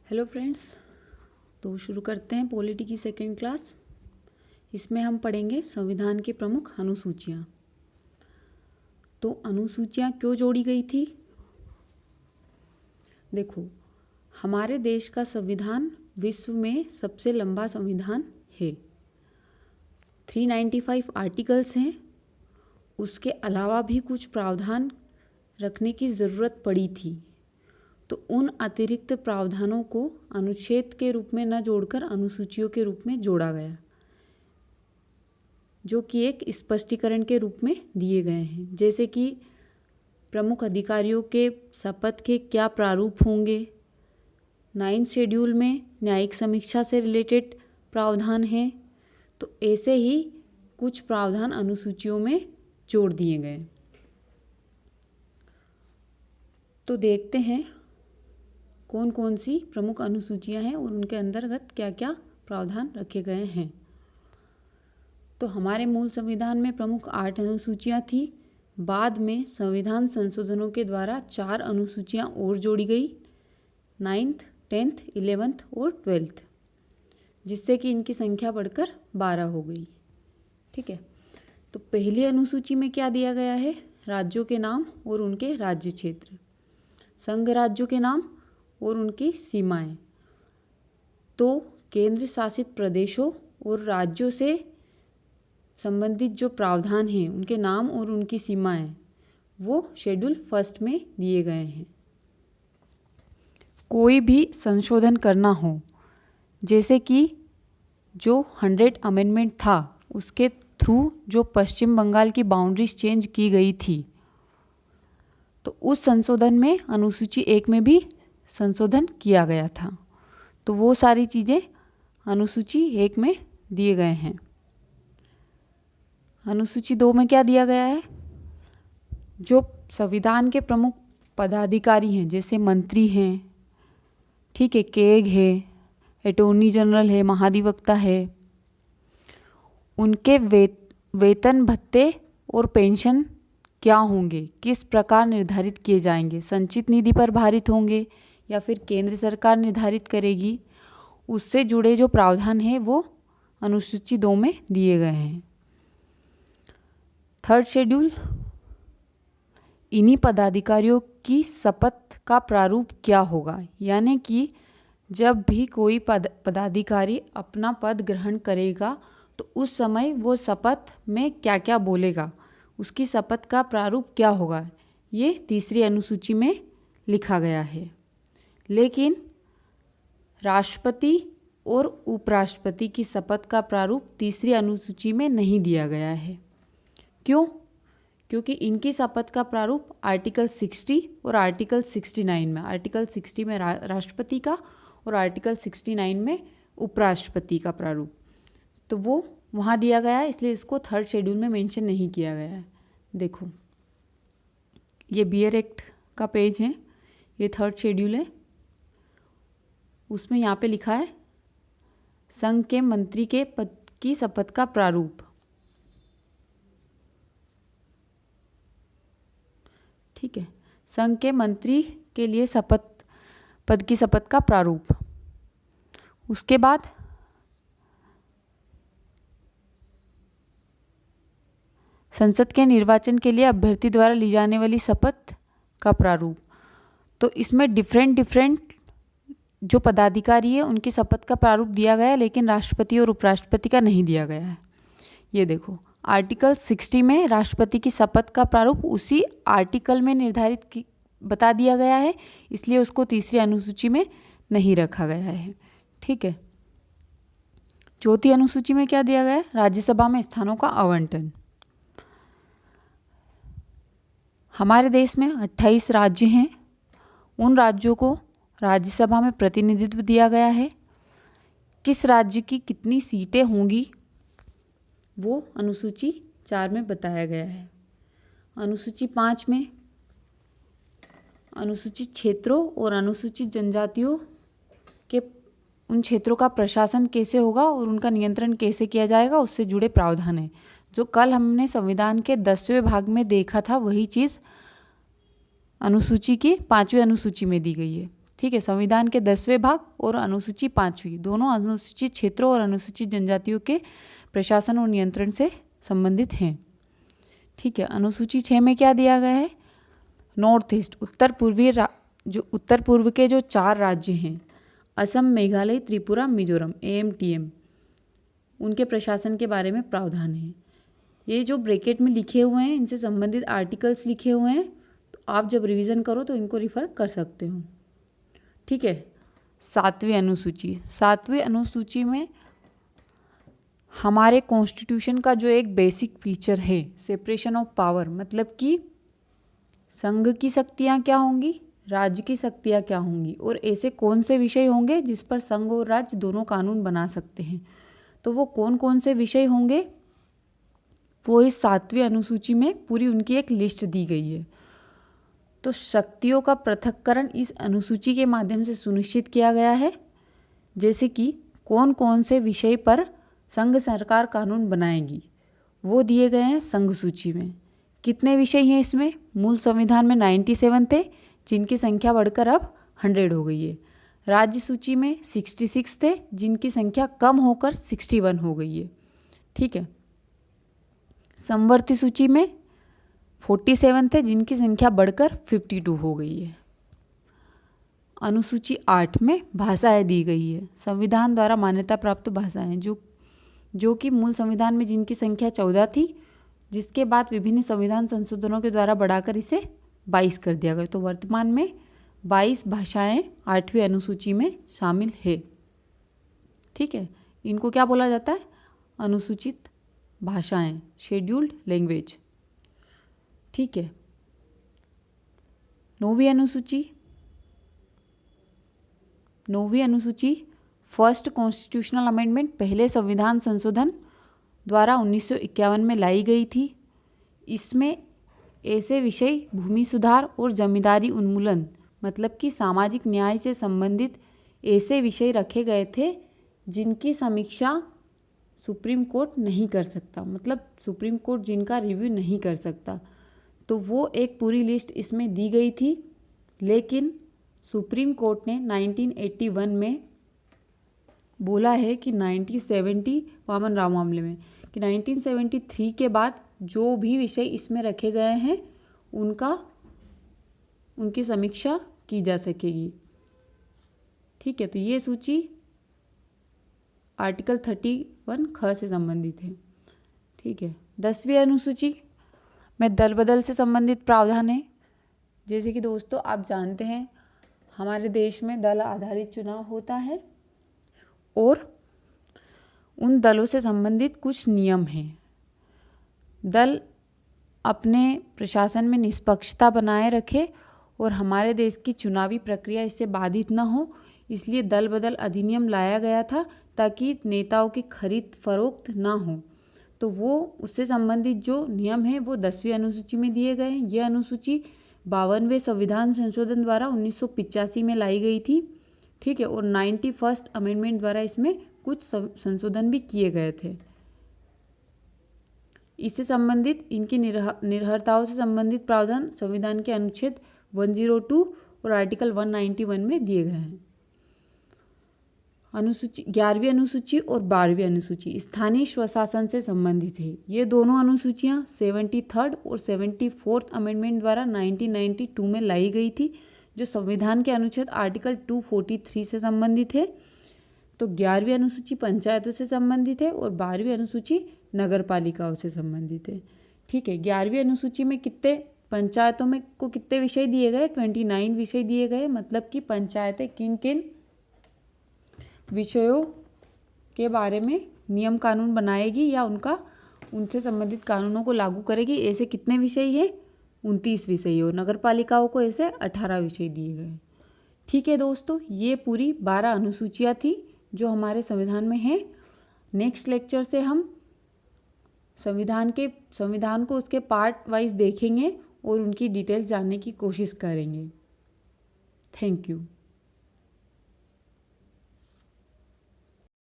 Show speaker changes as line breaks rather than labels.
Hello friends, तो शुरू करते हैं पॉलिटी की सेकेंड क्लास। इसमें हम पढ़ेंगे संविधान के प्रमुख अनुसूचियाँ। तो अनुसूचियाँ क्यों जोड़ी गई थी? देखो, हमारे देश का संविधान विश्व में सबसे लंबा संविधान है। 395 आर्टिकल्स हैं। उसके अलावा भी कुछ प्रावधान रखने की ज़रूरत पड़ी थी, तो उन अतिरिक्त प्रावधानों को अनुच्छेद के रूप में न जोड़कर अनुसूचियों के रूप में जोड़ा गया, जो कि एक स्पष्टीकरण के रूप में दिए गए हैं। जैसे कि प्रमुख अधिकारियों के शपथ के क्या प्रारूप होंगे, 9 शेड्यूल में न्यायिक समीक्षा से रिलेटेड प्रावधान हैं। तो ऐसे ही कुछ प्रावधान अनुसूचियों में जोड़ दिए गए। तो देखते हैं कौन कौन सी प्रमुख अनुसूचियां हैं और उनके अंतर्गत क्या क्या प्रावधान रखे गए हैं। तो हमारे मूल संविधान में प्रमुख 8 अनुसूचियां थी। बाद में संविधान संशोधनों के द्वारा 4 अनुसूचियां और जोड़ी गई, 9th, 10th, 11th और 12th, जिससे कि इनकी संख्या बढ़कर 12 हो गई। ठीक है, तो पहली अनुसूची में क्या दिया गया है? राज्यों के नाम और उनके राज्य क्षेत्र, संघ राज्यों के नाम और उनकी सीमाएं। तो केंद्र शासित प्रदेशों और राज्यों से संबंधित जो प्रावधान हैं, उनके नाम और उनकी सीमाएं, वो शेड्यूल 1 में दिए गए हैं। कोई भी संशोधन करना हो, जैसे कि जो 100 अमेंडमेंट था, उसके थ्रू जो पश्चिम बंगाल की बाउंड्रीज चेंज की गई थी, तो उस संशोधन में अनुसूची 1 में भी संशोधन किया गया था। तो वो सारी चीज़ें अनुसूची 1 में दिए गए हैं। अनुसूची 2 में क्या दिया गया है? जो संविधान के प्रमुख पदाधिकारी हैं, जैसे मंत्री हैं, ठीक है, कैग है, अटॉर्नी जनरल है, महाधिवक्ता है, उनके वेतन भत्ते और पेंशन क्या होंगे, किस प्रकार निर्धारित किए जाएंगे, संचित निधि पर भारित होंगे या फिर केंद्र सरकार निर्धारित करेगी, उससे जुड़े जो प्रावधान हैं वो अनुसूची 2 में दिए गए हैं। 3rd शेड्यूल, इन्हीं पदाधिकारियों की शपथ का प्रारूप क्या होगा, यानी कि जब भी कोई पदाधिकारी अपना पद ग्रहण करेगा तो उस समय वो शपथ में क्या क्या बोलेगा, उसकी शपथ का प्रारूप क्या होगा, ये 3री अनुसूची में लिखा गया है। लेकिन राष्ट्रपति और उपराष्ट्रपति की शपथ का प्रारूप 3री अनुसूची में नहीं दिया गया है। क्यों? क्योंकि इनकी शपथ का प्रारूप आर्टिकल 60 और आर्टिकल 69 में, आर्टिकल 60 में राष्ट्रपति का और आर्टिकल 69 में उपराष्ट्रपति का प्रारूप, तो वो वहाँ दिया गया है, इसलिए इसको 3rd शेड्यूल में मेंशन नहीं किया गया है। देखो, ये बियर एक्ट का पेज है, ये 3rd शेड्यूल है। उसमें यहाँ पे लिखा है संघ के मंत्री के पद की शपथ का प्रारूप। ठीक है, संघ के मंत्री के लिए पद की शपथ का प्रारूप। उसके बाद संसद के निर्वाचन के लिए अभ्यर्थी द्वारा ली जाने वाली शपथ का प्रारूप। तो इसमें डिफरेंट जो पदाधिकारी है उनकी शपथ का प्रारूप दिया गया है, लेकिन राष्ट्रपति और उपराष्ट्रपति का नहीं दिया गया है। ये देखो, आर्टिकल 60 में राष्ट्रपति की शपथ का प्रारूप उसी आर्टिकल में निर्धारित बता दिया गया है, इसलिए उसको 3री अनुसूची में नहीं रखा गया है। ठीक है, 4थी अनुसूची में क्या दिया गया है? राज्यसभा में स्थानों का आवंटन। हमारे देश में 28 राज्य हैं, उन राज्यों को राज्यसभा में प्रतिनिधित्व दिया गया है। किस राज्य की कितनी सीटें होंगी वो अनुसूची 4 में बताया गया है। अनुसूची 5 में अनुसूचित क्षेत्रों और अनुसूचित जनजातियों के उन क्षेत्रों का प्रशासन कैसे होगा और उनका नियंत्रण कैसे किया जाएगा, उससे जुड़े प्रावधान है। जो कल हमने संविधान के 10वें भाग में देखा था, वही चीज़ अनुसूची की 5वीं अनुसूची में दी गई है। ठीक है। संविधान के 10वें भाग और अनुसूची 5वीं, दोनों अनुसूचित क्षेत्रों और अनुसूचित जनजातियों के प्रशासन और नियंत्रण से संबंधित हैं। ठीक है। अनुसूची 6 में क्या दिया गया है? नॉर्थ ईस्ट, उत्तर पूर्व के जो 4 राज्य हैं, असम, मेघालय, त्रिपुरा, मिजोरम, AMTM, उनके प्रशासन के बारे में प्रावधान है। ये जो ब्रैकेट में लिखे हुए हैं, इनसे संबंधित आर्टिकल्स लिखे हुए हैं, तो आप जब रिवीजन करो तो इनको रिफ़र कर सकते हो। ठीक है। 7वीं अनुसूची, 7वीं अनुसूची में हमारे कॉन्स्टिट्यूशन का जो एक बेसिक फीचर है, सेपरेशन ऑफ पावर, मतलब कि संघ की शक्तियाँ क्या होंगी, राज्य की शक्तियाँ क्या होंगी, और ऐसे कौन से विषय होंगे जिस पर संघ और राज्य दोनों कानून बना सकते हैं। तो वो कौन कौन से विषय होंगे, वो इस 7वीं अनुसूची में पूरी उनकी एक लिस्ट दी गई है। तो शक्तियों का पृथक्करण इस अनुसूची के माध्यम से सुनिश्चित किया गया है, जैसे कि कौन कौन से विषय पर संघ सरकार कानून बनाएगी, वो दिए गए हैं संघ सूची में। कितने विषय हैं इसमें? मूल संविधान में 97 थे, जिनकी संख्या बढ़कर अब 100 हो गई है। राज्य सूची में 66 थे, जिनकी संख्या कम होकर 61 हो गई है। ठीक है। समवर्ती सूची में 47 थे, जिनकी संख्या बढ़कर 52 हो गई है। अनुसूची 8 में भाषाएं दी गई है, संविधान द्वारा मान्यता प्राप्त भाषाएं, जो कि मूल संविधान में जिनकी संख्या 14 थी, जिसके बाद विभिन्न संविधान संशोधनों के द्वारा बढ़ाकर इसे 22 कर दिया गया। तो वर्तमान में 22 भाषाएं 8वीं अनुसूची में शामिल है। ठीक है। इनको क्या बोला जाता है? अनुसूचित भाषाएं, शेड्यूल्ड लैंग्वेज। ठीक है। 9वीं अनुसूची फर्स्ट कॉन्स्टिट्यूशनल अमेंडमेंट, पहले संविधान संशोधन द्वारा 1951 में लाई गई थी। इसमें ऐसे विषय भूमि सुधार और जमींदारी उन्मूलन, मतलब कि सामाजिक न्याय से संबंधित ऐसे विषय रखे गए थे जिनकी समीक्षा सुप्रीम कोर्ट नहीं कर सकता, मतलब सुप्रीम कोर्ट जिनका रिव्यू नहीं कर सकता। तो वो एक पूरी लिस्ट इसमें दी गई थी, लेकिन सुप्रीम कोर्ट ने 1981 में बोला है कि 1970 वामन राव मामले में कि 1973 के बाद जो भी विषय इसमें रखे गए हैं उनकी समीक्षा की जा सकेगी। ठीक है। तो ये सूची आर्टिकल 31 ख से संबंधित है। ठीक है। 10वीं अनुसूची में दल बदल से संबंधित प्रावधान है। जैसे कि दोस्तों आप जानते हैं, हमारे देश में दल आधारित चुनाव होता है और उन दलों से संबंधित कुछ नियम हैं। दल अपने प्रशासन में निष्पक्षता बनाए रखे और हमारे देश की चुनावी प्रक्रिया इससे बाधित न हो, इसलिए दल बदल अधिनियम लाया गया था ताकि नेताओं की खरीद फरोख्त ना हो। तो वो उससे संबंधित जो नियम है वो 10वीं अनुसूची में दिए गए हैं। ये अनुसूची 52वें संविधान संशोधन द्वारा 1985 में लाई गई थी। ठीक है। और 91st अमेंडमेंट द्वारा इसमें कुछ संशोधन भी किए गए थे। इससे संबंधित इनकी निर्भरताओं से संबंधित प्रावधान संविधान के अनुच्छेद 102 और आर्टिकल 191 में दिए गए हैं। अनुसूची 11वीं अनुसूची और 12वीं अनुसूची स्थानीय स्वशासन से संबंधित है। ये दोनों अनुसूचियां 73rd और 74th अमेंडमेंट द्वारा 1992 में लाई गई थी, जो संविधान के अनुच्छेद आर्टिकल 243 से संबंधित है। तो 11वीं अनुसूची पंचायतों से संबंधित है और 12वीं अनुसूची नगर पालिकाओं से संबंधित है। ठीक है। 11वीं अनुसूची में पंचायतों में को कितने विषय दिए गए? 29 विषय दिए गए, मतलब कि पंचायतें किन किन विषयों के बारे में नियम कानून बनाएगी या उनसे संबंधित कानूनों को लागू करेगी, ऐसे कितने विषय हैं? 29 विषय। और नगर पालिकाओं को ऐसे 18 विषय दिए गए। ठीक है दोस्तों, ये पूरी 12 अनुसूचियाँ थी जो हमारे संविधान में हैं। नेक्स्ट लेक्चर से हम संविधान को उसके पार्ट वाइज देखेंगे और उनकी डिटेल्स जानने की कोशिश करेंगे। Thank you.